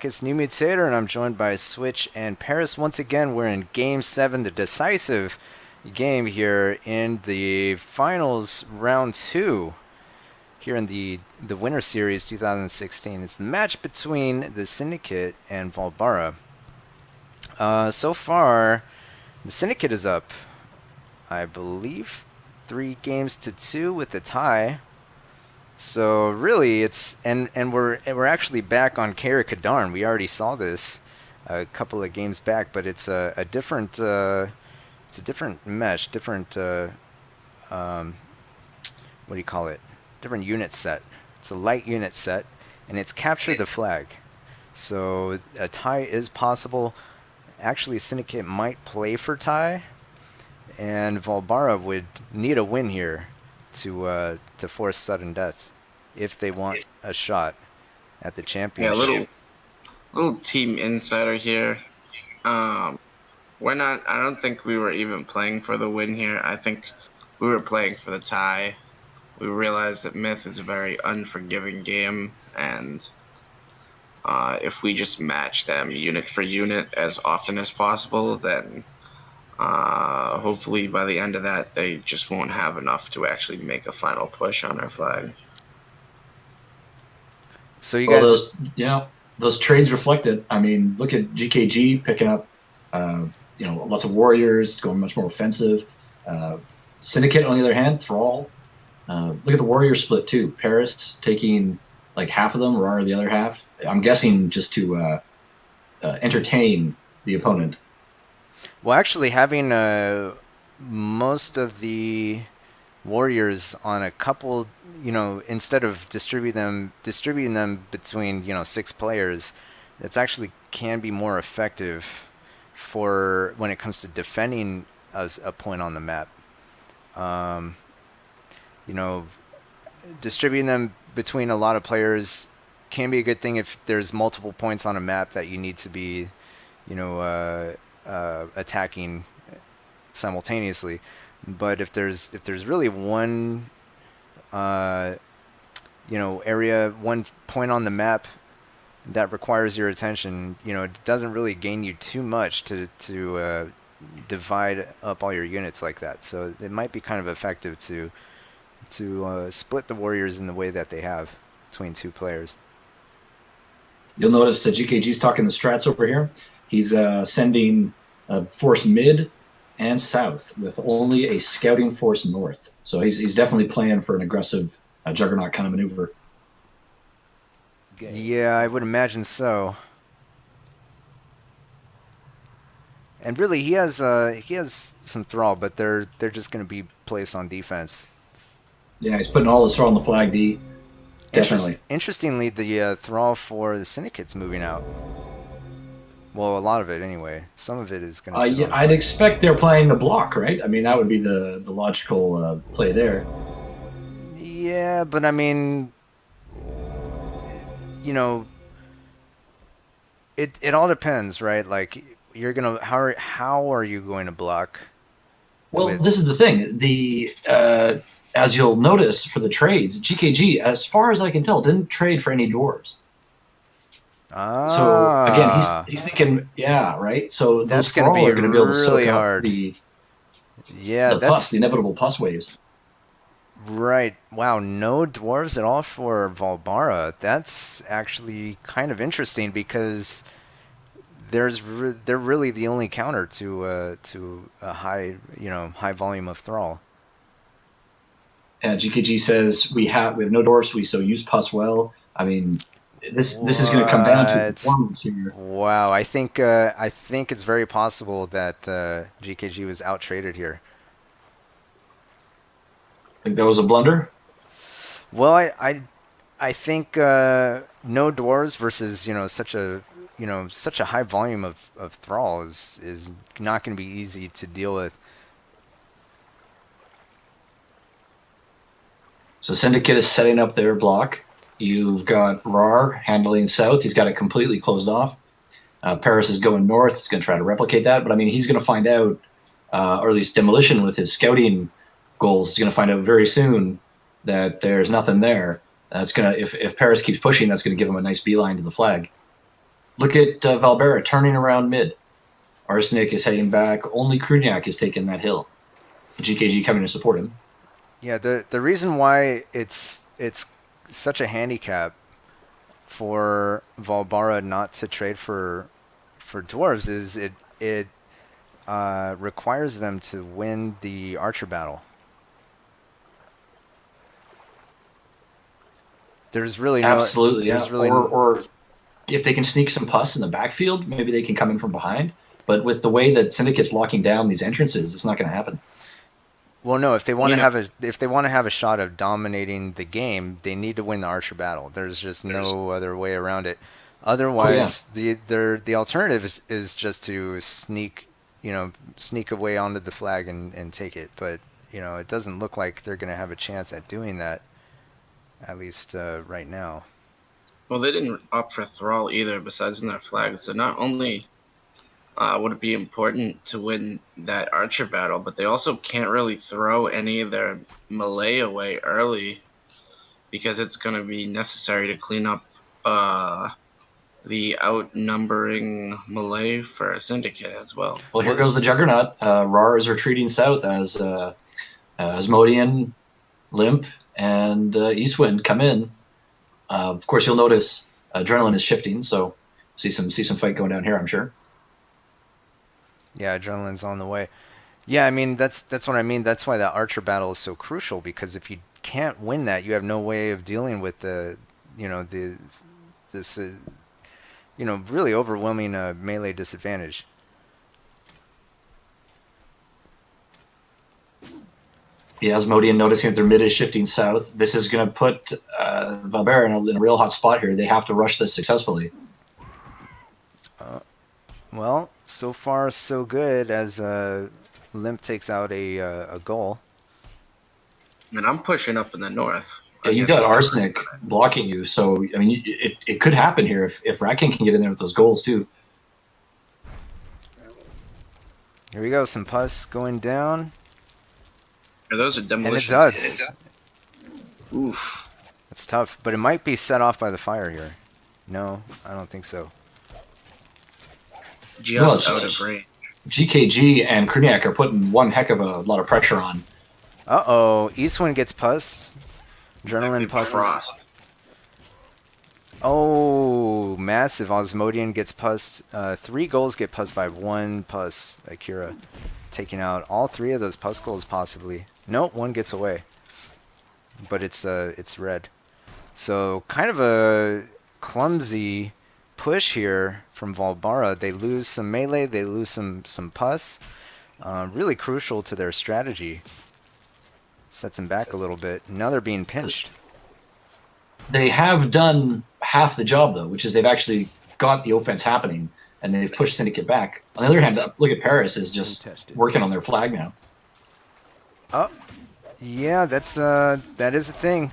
back. It's New Mutator, and I'm joined by Switch and Paris. Once again, we're in Game 7, the decisive game here in the finals, round 2, here in the Winter Series 2016. It's the match between the Syndicate and Vaalbara. So far, the Syndicate is up, I believe, 3-2 with a tie. So really, we're actually back on Kara Kadarn. We already saw this a couple of games back, but it's a different mesh, different what do you call it? Different unit set. It's a light unit set, and it's capture the flag. So a tie is possible. Actually, Syndicate might play for tie, and Vaalbara would need a win here to force sudden death if they want a shot at the championship. Yeah, little team insider here. We're not. I don't think we were even playing for the win here. I think we were playing for the tie. We realized that Myth is a very unforgiving game, and if we just match them unit for unit as often as possible, then hopefully by the end of that, they just won't have enough to actually make a final push on our flag. So you guys, those trades reflect it. I mean, look at GKG picking up, lots of warriors, going much more offensive. Syndicate, on the other hand, Thrall. Look at the warrior split too. Paris taking like half of them, Rar the other half. I'm guessing just to entertain the opponent. well, actually having most of the warriors on a couple, instead of distributing them between 6 players, it's actually can be more effective for when it comes to defending a point on the map. Distributing them between a lot of players can be a good thing if there's multiple points on a map that you need to be, attacking simultaneously. But if there's really one, area, one point on the map that requires your attention, it doesn't really gain you too much to divide up all your units like that. So it might be kind of effective to split the warriors in the way that they have between 2 players. You'll notice that GKG's talking the strats over here. He's sending a force mid and south with only a scouting force north. So he's definitely playing for an aggressive juggernaut kind of maneuver. Yeah, I would imagine so. And really, he has some Thrall, but they're just going to be placed on defense. Yeah, he's putting all his Thrall on the flag D. Definitely. Interestingly, the Thrall for the Syndicate's moving out. Well, a lot of it anyway. Some of it is going to. Yeah, I'd expect they're playing the block, right? I mean, that would be the logical play there. Yeah, but I mean, it all depends, right? Like you're gonna how are you going to block? Well, this is the thing. As you'll notice for the trades, GKG, as far as I can tell, didn't trade for any dwarves. So again, he's thinking, yeah, right. So that's those Thrall are going to be able to really soak hard. up the that's the inevitable pus waves. Right. Wow. No dwarves at all for Vaalbara. That's actually kind of interesting because they're really the only counter to a high volume of Thrall. GKG says we have no dwarves, so use pus well. I mean, this is going to come down to performance here. Wow. I think it's very possible that GKG was out traded here. Think that was a blunder? Well, I think no dwarves versus such a high volume of Thrall is not going to be easy to deal with. So Syndicate is setting up their block. You've got Rar handling south. He's got it completely closed off. Paris is going north. He's going to try to replicate that. But, I mean, he's going to find out, or at least Demolition with his scouting goals, is going to find out very soon that there's nothing there. That's going to, if Paris keeps pushing, that's going to give him a nice beeline to the flag. Look at Vaalbara turning around mid. Arsenic is heading back. Only Kruniak is taking that hill. GKG coming to support him. Yeah, the reason why it's such a handicap for Vaalbara not to trade for dwarves is it requires them to win the archer battle. There's really no Absolutely, yeah. there's really Or if they can sneak some pus in the backfield, maybe they can come in from behind. But with the way that Syndicate's locking down these entrances, it's not going to happen. well, no, if they want to have a shot of dominating the game, they need to win the archer battle. There's just no other way around it. Otherwise, the alternative is just to sneak away onto the flag and take it. But it doesn't look like they're going to have a chance at doing that, at least right now. Well, they didn't opt for Thrall either, besides in their flag. So not only would it be important to win that archer battle, but they also can't really throw any of their melee away early because it's going to be necessary to clean up the outnumbering melee for a Syndicate as well. Well, here goes the Juggernaut. Rar is retreating south as Asmodian, Limp, and Eastwind come in. Of course, you'll notice Adrenaline is shifting, so see some fight going down here, I'm sure. Yeah, Adrenaline's on the way. Yeah, I mean that's what I mean. That's why the archer battle is so crucial, because if you can't win that, you have no way of dealing with this really overwhelming melee disadvantage. Yeah, Asmodian noticing that their mid is shifting south. This is going to put Vaalbara in a real hot spot here. They have to rush this successfully. Well, so far so good as Limp takes out a goal. And I'm pushing up in the north. Yeah, you got Arsenic blocking you, so I mean, it could happen here if Rat King can get in there with those goals too. Here we go, some pus going down. Those are demolitions. And it does. Oof. It's tough, but it might be set off by the fire here. No, I don't think so. Just out of range. GKG and Kruniak are putting one heck of a lot of pressure on. Uh-oh, Eastwind gets pussed. Adrenaline pusses. Frost. Oh, massive. Osmodian gets pussed. 3 goals get pussed by 1 puss. Akira taking out all 3 of those pus goals possibly. Nope, 1 gets away. But it's red. So kind of a clumsy push here from Vaalbara. They lose some melee, they lose some pus. Really crucial to their strategy. Sets them back a little bit. Now they're being pinched. They have done half the job though, which is they've actually got the offense happening and they've pushed Syndicate back. On the other hand, look at Paris is just working on their flag now. Oh, yeah, that is a thing.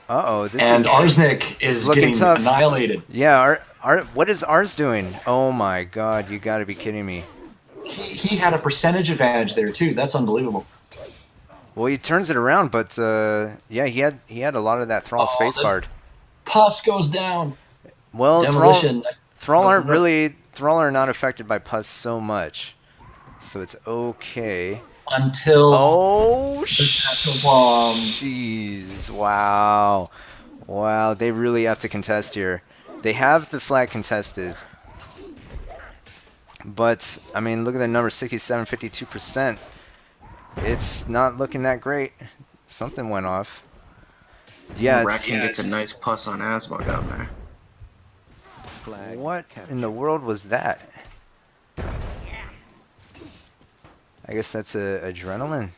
Uh-oh, Arsenic is looking getting tough. Annihilated. Yeah, what is Ars doing? Oh my god, you gotta be kidding me. He had a percentage advantage there too. That's unbelievable. Well, he turns it around, but yeah, he had a lot of that Thrall space guard. Pus goes down. Well, Demolition. Thrall are not affected by pus so much, so it's okay. Until jeez, wow, they really have to contest here. They have the flag contested, but I mean, look at the number, 67, 52%. It's not looking that great. Something went off. Yeah, Racking gets a nice pus on Asmo down there. What in the world was that? I guess that's adrenaline.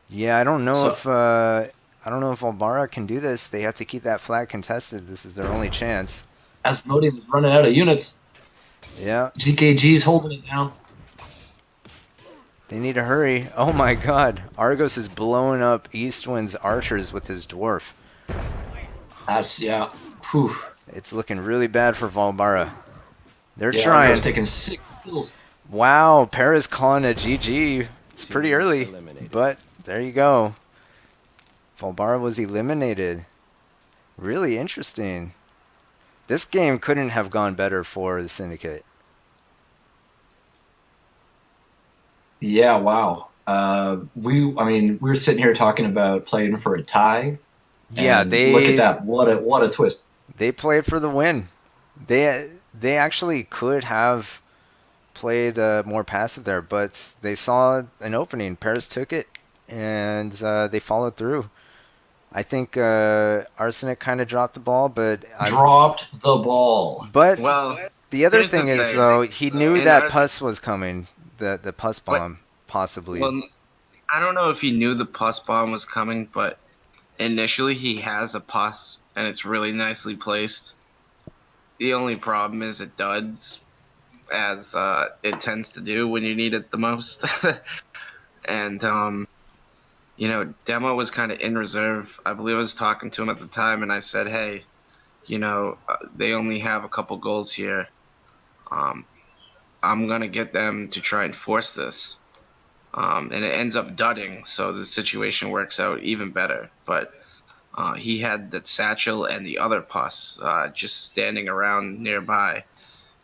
Yeah, I don't know if Vaalbara can do this. They have to keep that flag contested. This is their only chance. Asmodian is running out of units. Yeah. GKG's holding it down. They need to hurry. Oh my god. Argos is blowing up Eastwind's archers with his dwarf. Yeah. Whew. It's looking really bad for Vaalbara. They're Yeah, trying. Argos taking 6 kills. Wow, Paris calling a GG. It's pretty early, but there you go. Vaalbara was eliminated. Really interesting. This game couldn't have gone better for the Syndicate. Yeah, wow. I mean, we were sitting here talking about playing for a tie, Yeah, and look at they that. What a twist. they played for the win. They actually could have played more passive there, but they saw an opening. Paris took it, and they followed through. I think Arsenic kind of dropped the ball, Dropped the ball. but Well, the other here's the thing is thing. though he knew In that our, pus was coming, the pus but bomb possibly. well, I don't know if he knew the pus bomb was coming, but initially he has a pus and it's really nicely placed. The only problem is it duds, as it tends to do when you need it the most. And Demo was kind of in reserve. I believe I was talking to him at the time, and I said, "Hey, they only have a couple goals here. Um, I'm gonna get them to try and force this." And it ends up dudding, so the situation works out even better. But he had the satchel and the other pus just standing around nearby.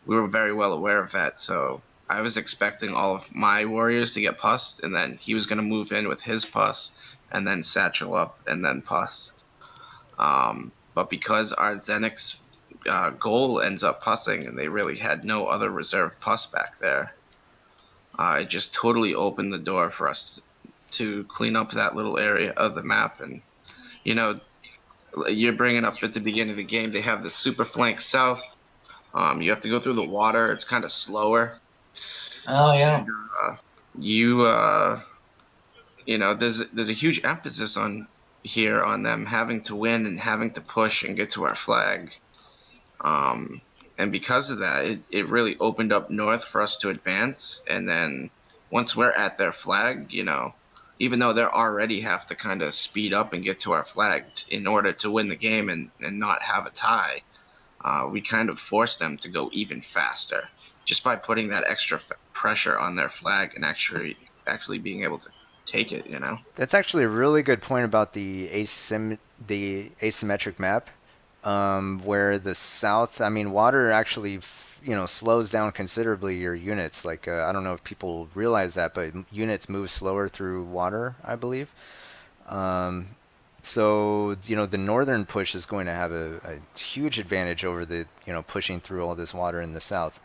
We were very well aware of that, so I was expecting all of my warriors to get pus, and then he was going to move in with his pus, and then satchel up, and then pus. But because our Zenix goal ends up pussing, and they really had no other reserve pus back there, it just totally opened the door for us to clean up that little area of the map. And you know, you're bringing up at the beginning of the game, they have the super flank south. You have to go through the water. It's kind of slower. Oh yeah. And, you there's a huge emphasis on here on them having to win and having to push and get to our flag. Um, and because of that, it really opened up north for us to advance. And then once we're at their flag, even though they already have to kind of speed up and get to our flag in order to win the game and not have a tie, we kind of forced them to go even faster just by putting that extra pressure on their flag and actually being able to take it. That's actually a really good point about the asymmetric map, where the south, I mean, water actually, slows down considerably your units. Like, I don't know if people realize that, but units move slower through water, I believe. Um, so, the northern push is going to have a huge advantage over the, pushing through all this water in the south.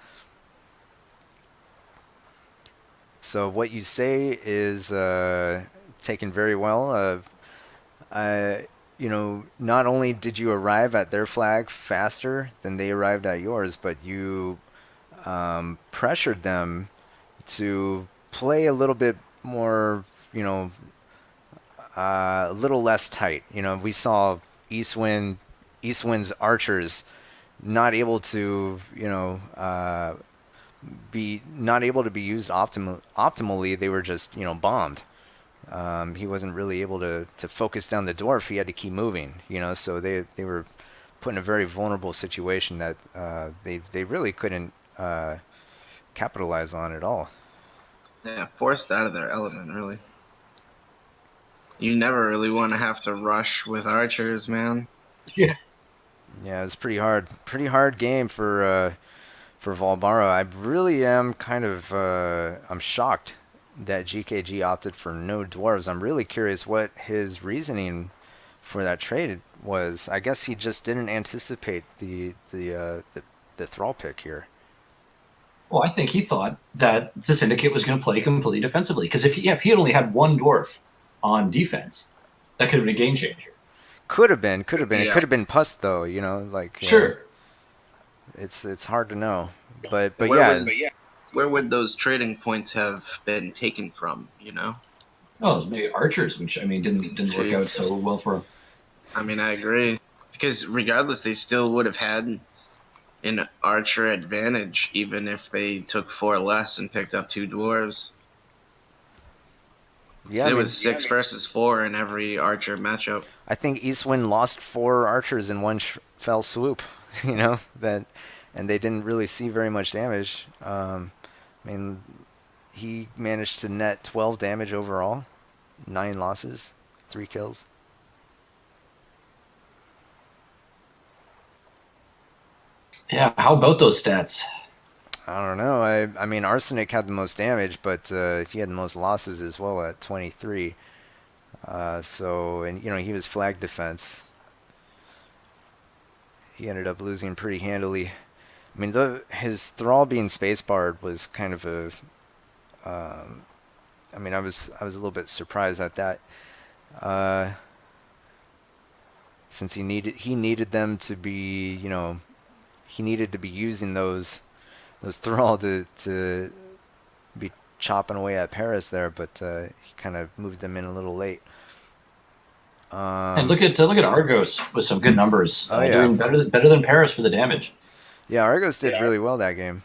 So what you say is taken very well. Not only did you arrive at their flag faster than they arrived at yours, but you pressured them to play a little bit more, a little less tight. We saw Eastwind's archers not able to, be not able to be used optimally. They were just, bombed. He wasn't really able to focus down the dwarf. He had to keep moving, so they were put in a very vulnerable situation that they really couldn't capitalize on at all. Yeah, forced out of their element, really. You never really want to have to rush with archers, man. Yeah. Yeah, it's pretty hard game for Vaalbara. I really am kind of I'm shocked that GKG opted for no dwarves. I'm really curious what his reasoning for that trade was. I guess he just didn't anticipate the thrall pick here. Well, I think he thought that the Syndicate was going to play completely defensively. Because if he had only had one dwarf on defense, that could have been a game changer. Could have been. It Yeah. could have been pus though. Sure. It's hard to know. But Where yeah, where would those trading points have been taken from? Oh, it was maybe archers, which I mean didn't work out so well for him. I mean, I agree. Because regardless, they still would have had an archer advantage, even if they took 4 less and picked up 2 dwarves. yeah. It was 6 versus 4 in every archer matchup. I think Eastwind lost 4 archers in one fell swoop. That, and they didn't really see very much damage. I mean, he managed to net 12 damage overall, 9 losses, 3 kills. Yeah, how about those stats? I don't know. I mean, Arsenic had the most damage, but he had the most losses as well at 23. So, and he was flag defense. He ended up losing pretty handily. I mean, his Thrall being spacebarred was kind of a. I mean, I was a little bit surprised at that, uh, since he needed them to be, he needed to be using those Thrall to be chopping away at Paris there, but he kind of moved them in a little late. And look at Argos with some good numbers, Oh yeah, doing better than Paris for the damage. yeah. Argos did really well that game.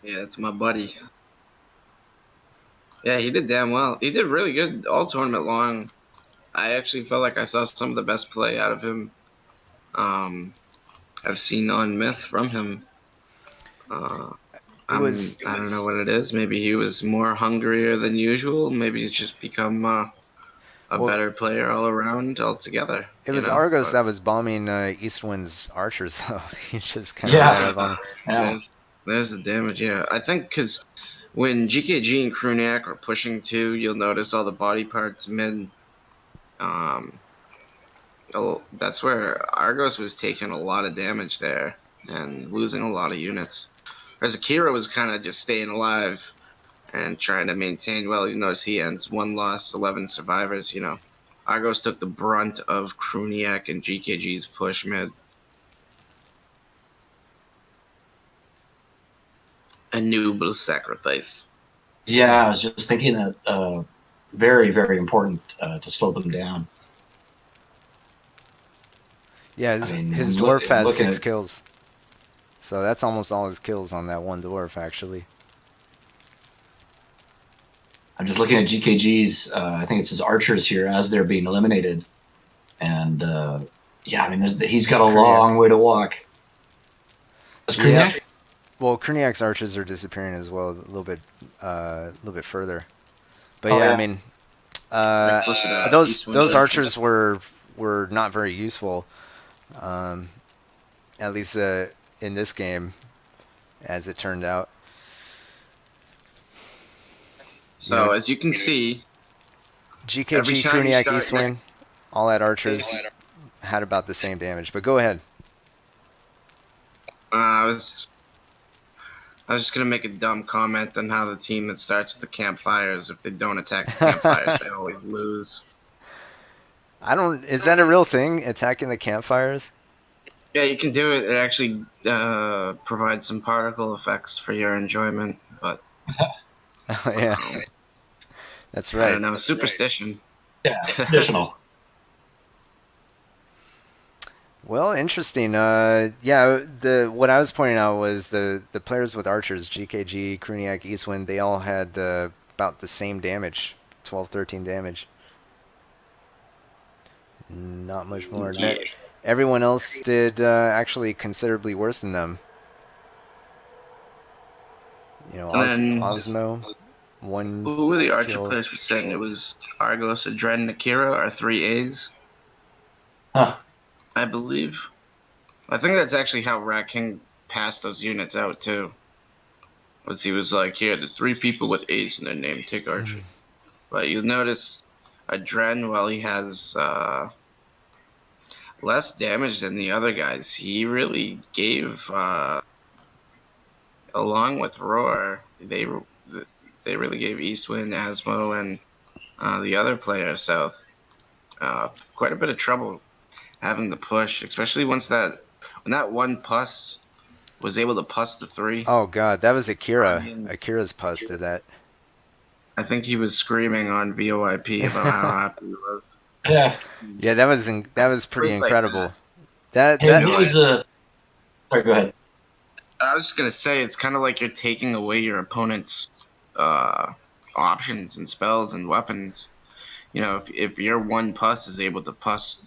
Yeah, it's my buddy. Yeah, he did damn well. He did really good all tournament long. I actually felt like I saw some of the best play out of him. Um, I've seen on Myth from him. Uh, It was I don't know what it is. Maybe he was more hungrier than usual. Maybe he's just become a well, better player all around altogether. it was Argos that was bombing Eastwind's archers though. He just kind of ran Yeah, up on him. yeah. There's the damage. Yeah, I think because when GKG and Kruniak are pushing too, you'll notice all the body parts mid. Um, that's where Argos was taking a lot of damage there and losing a lot of units. Whereas Akira was kind of just staying alive and trying to maintain. Well, you notice he ends 1 loss, 11 survivors. Argos took the brunt of Kruniak and GKG's push mid. A noble sacrifice. Yeah, I was just thinking that very, very important to slow them down. Yeah, I mean, his dwarf has looking 6 at kills, so that's almost all his kills on that one dwarf actually. I'm just looking at GKG's. I think it's his archers here as they're being eliminated, and yeah, I mean, he's got a long way to walk. Yeah. Well, Kruniak's archers are disappearing as well a little bit further. But yeah, yeah. I mean, Those those archers were not very useful, at least in this game, as it turned out. So as you can see, GKG, Kruniak, Eastwind, all had archers, had about the same damage. But go ahead. I was just gonna make a dumb comment on how the team that starts with the campfires, if they don't attack the campfires, they always lose. Is that a real thing? Attacking the campfires? Yeah, you can do it. It actually provides some particle effects for your enjoyment, but Oh, yeah, that's I right. don't know. Superstition. Yeah, traditional. Well, interesting. Yeah, what I was pointing out was the players with archers, GKG, Kruniak, Eastwind, they all had about the same damage, 12, 13 damage. Not much more. Yeah. Everyone else did actually considerably worse than them. And then Osmo, one. who were the archer kill. players for saying it was Argos, Adren, and Akira are 3 A's, Huh. I believe. I think that's actually how Rat King passed those units out too. Was he was like, here, the 3 people with A's in their name take archer. But you'll notice Adren, while he has less damage than the other guys, he really gave, along with Roar, they really gave Eastwind, Asmo, and the other player south quite a bit of trouble having to push, especially when that one puss was able to puss the 3. Oh god, that was Akira. I mean, Akira's puss did that. I think he was screaming on VoIP about how happy he was. Yeah. Yeah, that was pretty Things like incredible. That Hey, what was sorry, go ahead. I was just gonna say it's kind of like you're taking away your opponent's options and spells and weapons. If your one puss is able to puss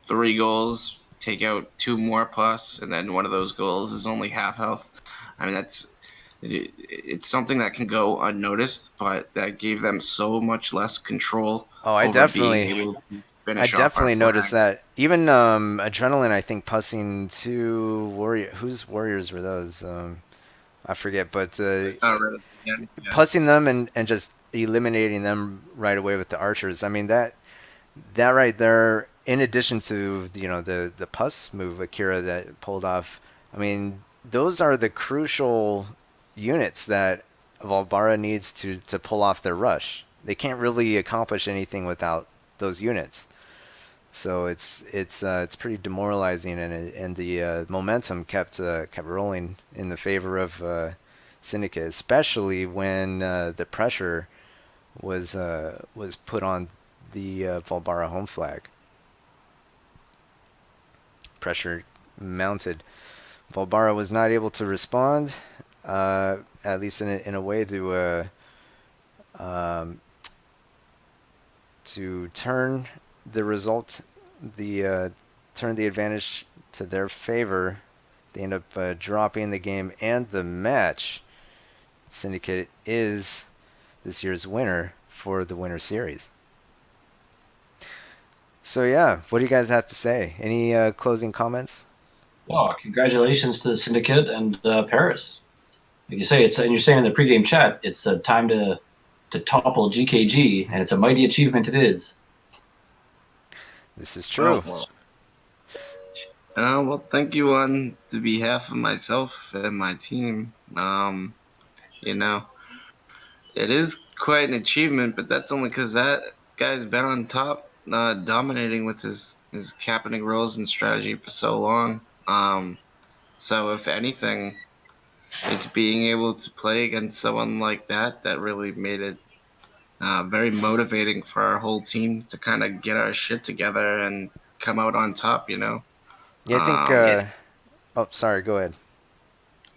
3 goals, take out 2 more puss, and then one of those goals is only half health. I mean, it's something that can go unnoticed, but that gave them so much less control. Oh, I over definitely. being able I finish off our definitely noticed flag. that. Even Adrenaline, I think, pussing two warrior. Whose warriors were those? I forget, but Oh, really? Yeah, yeah. pussing them and just eliminating them right away with the archers. I mean that right there. In addition to the puss move Akira that pulled off. I mean those are the crucial units that Vaalbara needs to pull off their rush. They can't really accomplish anything without those units. So it's pretty demoralizing, and the momentum kept rolling in the favor of Syndicate, especially when the pressure was put on the Vaalbara home flag. Pressure mounted. Vaalbara was not able to respond, at least in a way um, to turn the result, the turn the advantage to their favor. They end up dropping the game and the match. Syndicate is this year's winner for the Winter Series. So yeah, what do you guys have to say? Any closing comments? Oh, congratulations to the Syndicate and Paris. Like you say, and you're saying in the pregame chat, it's time to topple GKG, and it's a mighty achievement it is. This is Oh, true. well. Well, thank you on to behalf of myself and my team. You know, it is quite an achievement, but that's only because that guy's been on top, dominating with his captaining roles and strategy for so long. So if anything, it's being able to play against someone like that really made it very motivating for our whole team to kind of get our shit together and come out on top. Yeah, I think. Yeah. Oh, sorry. Go ahead.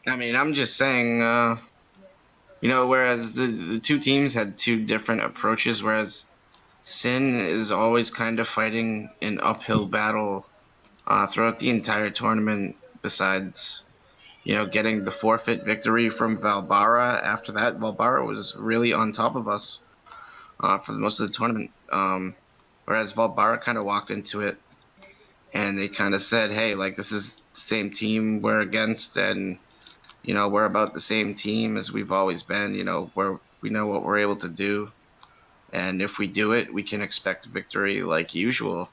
I mean, I'm just saying, whereas the two teams had two different approaches, whereas Sin is always kind of fighting an uphill battle throughout the entire tournament, besides, getting the forfeit victory from Vaalbara. After that, Vaalbara was really on top of us for the most of the tournament. Whereas Vaalbara kind of walked into it and they kind of said, hey, like, this is the same team we're against, and we're about the same team as we've always been. We know what we're able to do, and if we do it, we can expect victory like usual.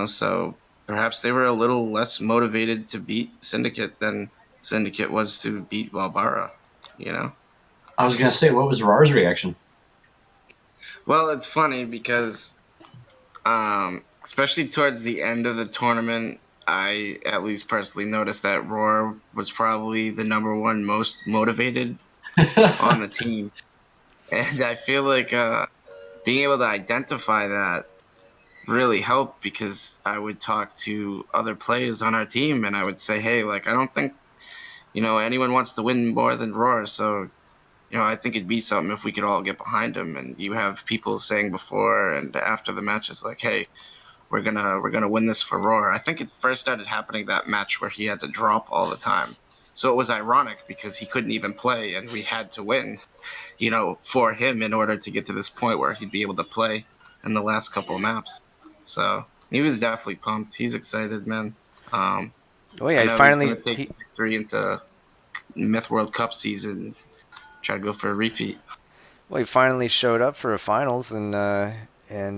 So perhaps they were a little less motivated to beat Syndicate than Syndicate was to beat Vaalbara. I was going to say, what was Rar's reaction? Well, it's funny because, especially towards the end of the tournament, I at least personally noticed that Roar was probably the number one most motivated on the team. And I feel like being able to identify that really helped, because I would talk to other players on our team and I would say, hey, like, I don't think, anyone wants to win more than Roar. So, I think it'd be something if we could all get behind him. And you have people saying before and after the matches, like, hey, we're gonna win this for Roar. I think it first started happening that match where he had to drop all the time. So it was ironic because he couldn't even play and we had to win, for him in order to get to this point where he'd be able to play in the last couple of maps. So he was definitely pumped. He's excited, man. Oh yeah, I he know he's gonna finally take victory into Myth World Cup season, try to go for a repeat. he finally showed up for a finals and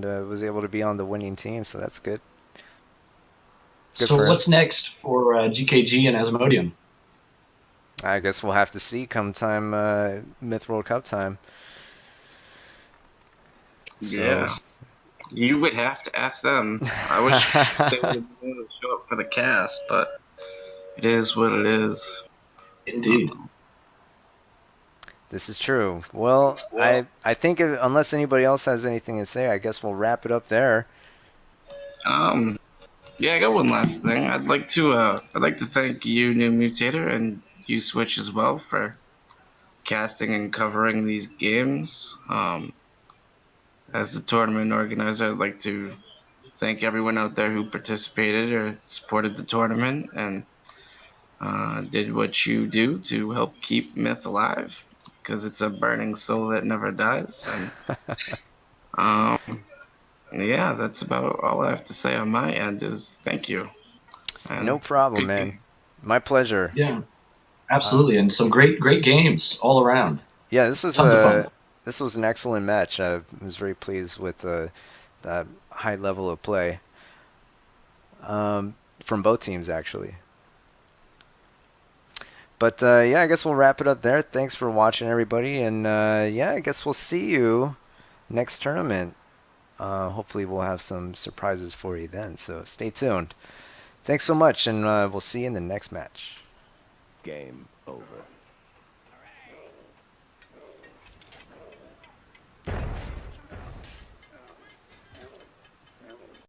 was able to be on the winning team. So that's good. Good So for him. what's next for GKG and Asmodeum? I guess we'll have to see come time Myth World Cup time. So Yeah, you would have to ask them. I wish they would have been able to show up for the cast, but it is what it is. Indeed. this is true. Well, I think unless anybody else has anything to say, I guess we'll wrap it up there. Um, yeah, I got one last thing. I'd like to thank you, New Mutator, and you, Switch, as well, for casting and covering these games. As the tournament organizer, I'd like to thank everyone out there who participated or supported the tournament and did what you do to help keep Myth alive, because it's a burning soul that never dies. And um, Yeah, that's about all I have to say on my end. Is thank you. No And problem, good man. My pleasure. Yeah, absolutely, and some great games all around. Yeah, Tons of fun. this was an excellent match. I was very pleased with the high level of play from both teams, actually. But yeah, I guess we'll wrap it up there. Thanks for watching, everybody, and yeah, I guess we'll see you next tournament. Hopefully, we'll have some surprises for you then. So stay tuned. Thanks so much, and we'll see you in the next match. Game over.